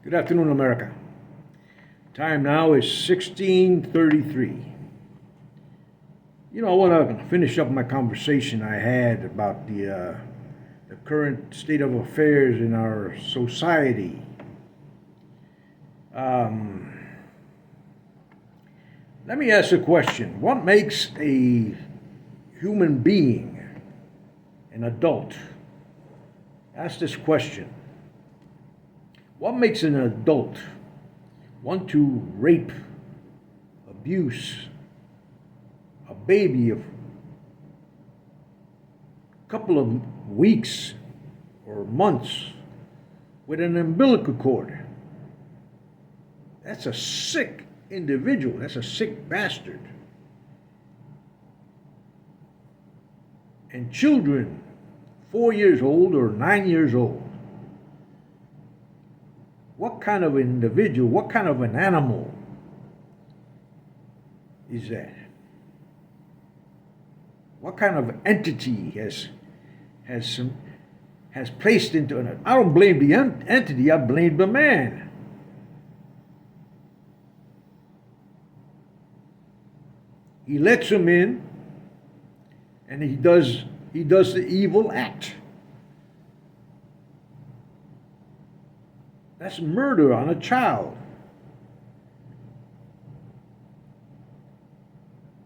Good afternoon, America. Time now is 16:33. I want to finish up my conversation I had about the current state of affairs in our society. Um, Let me ask a question. What makes a human being an adult? Ask this question. What makes an adult want to rape, abuse a baby of a couple of weeks or months with an umbilical cord? That's a sick individual. That's a sick bastard. And children, 4 years old or 9 years old, what kind of individual, what kind of an animal is that? What kind of entity has placed into it? I don't blame the entity, I blame the man. He lets him in and he does the evil act. That's murder on a child.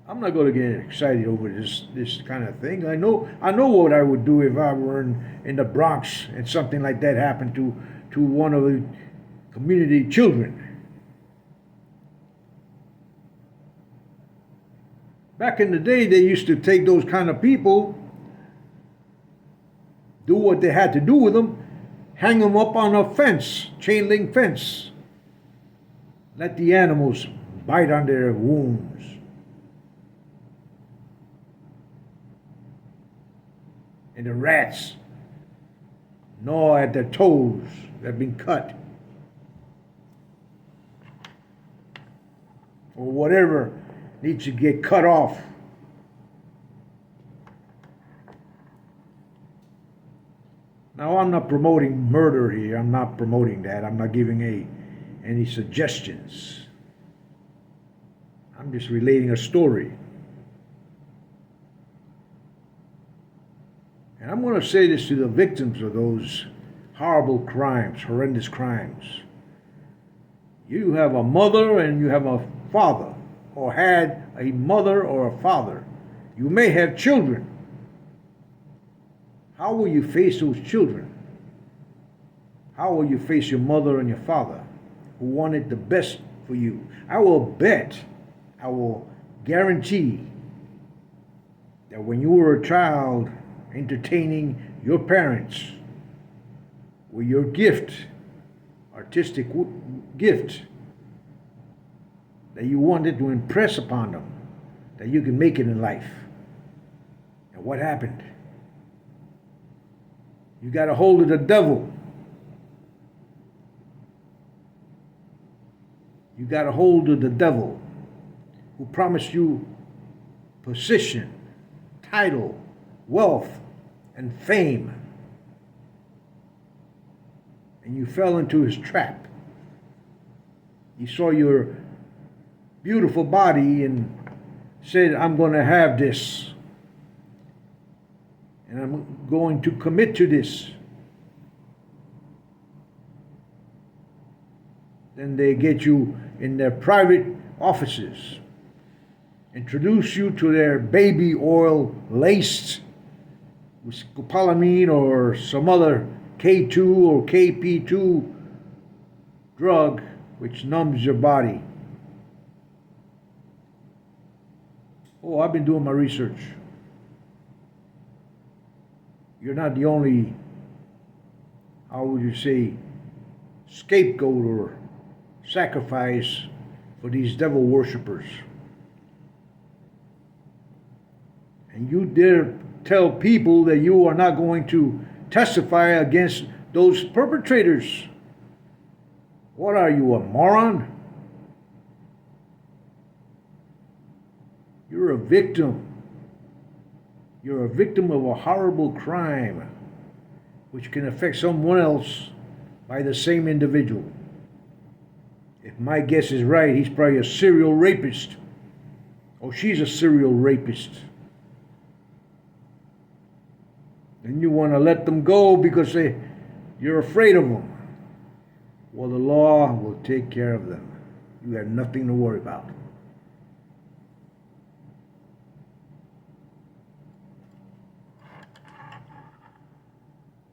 I'm not going to get excited over this kind of thing. I know what I would do if I were in the Bronx and something like that happened to one of the community children. Back in the day, they used to take those kind of people, do what they had to do with them, hang them up on a fence, chain link fence. Let the animals bite on their wounds. And the rats gnaw at their toes that have been cut. Or whatever needs to get cut off. Now, I'm not promoting murder here. I'm not promoting that. I'm not giving any suggestions. I'm just relating a story. And I'm going to say this to the victims of those horrible crimes, horrendous crimes. You have a mother and you have a father, or had a mother or a father. You may have children. How will you face those children? How will you face your mother and your father who wanted the best for you? I will guarantee that when you were a child entertaining your parents with your gift, artistic gift, that you wanted to impress upon them that you can make it in life. And what happened? You got a hold of the devil. You got a hold of the devil who promised you position, title, wealth, and fame. And you fell into his trap. He saw your beautiful body and said, I'm going to have this. And I'm going to commit to this. Then they get you in their private offices, introduce you to their baby oil laced with scopolamine or some other K2 or KP2 drug which numbs your body. Oh, I've been doing my research. You're not the only, how would you say, scapegoat or sacrifice for these devil worshippers. And you dare tell people that you are not going to testify against those perpetrators. What are you, a moron? You're a victim. You're a victim of a horrible crime which can affect someone else by the same individual. If my guess is right, he's probably a serial rapist. Or she's a serial rapist. And you want to let them go because you're afraid of them. Well, the law will take care of them. You have nothing to worry about.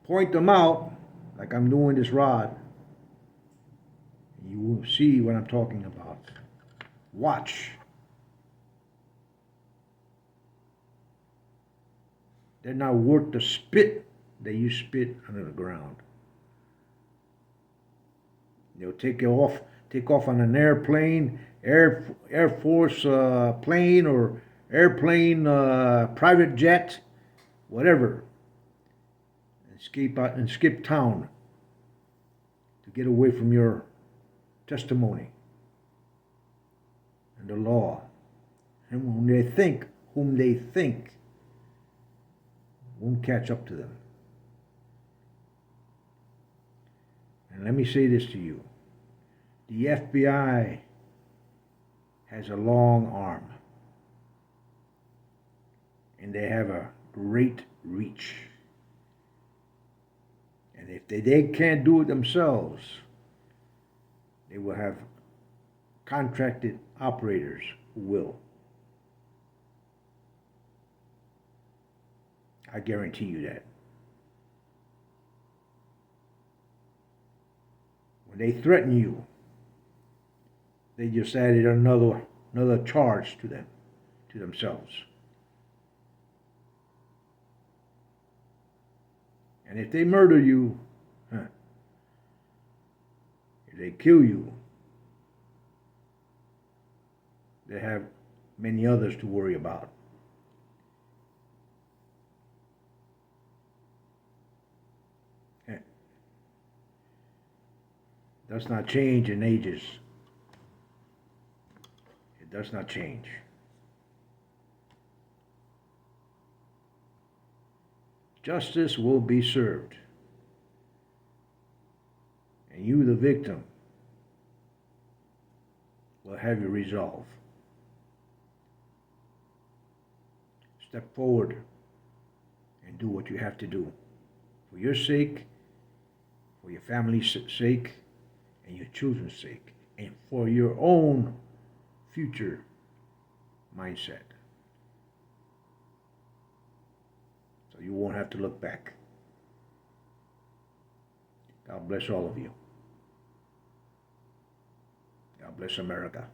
Point them out, like I'm doing this rod. You will see what I'm talking about. Watch. They're not worth the spit that you spit under the ground. They'll take off on an airplane, Air Force plane or airplane, private jet, whatever. Escape out and skip town to get away from your testimony and the law. And whom they think won't catch up to them. And let me say this to you. The FBI has a long arm. And they have a great reach. And if they can't do it themselves, they will have contracted operators who will. I guarantee you that. When they threaten you, they just added another charge to themselves. And if they murder you, if they kill you, they have many others to worry about. It does not change in ages. It does not change. Justice will be served. And you, the victim, will have your resolve. Step forward and do what you have to do. For your sake, for your family's sake, and your children's sake, and for your own future mindset. So you won't have to look back. God bless all of you. God bless America.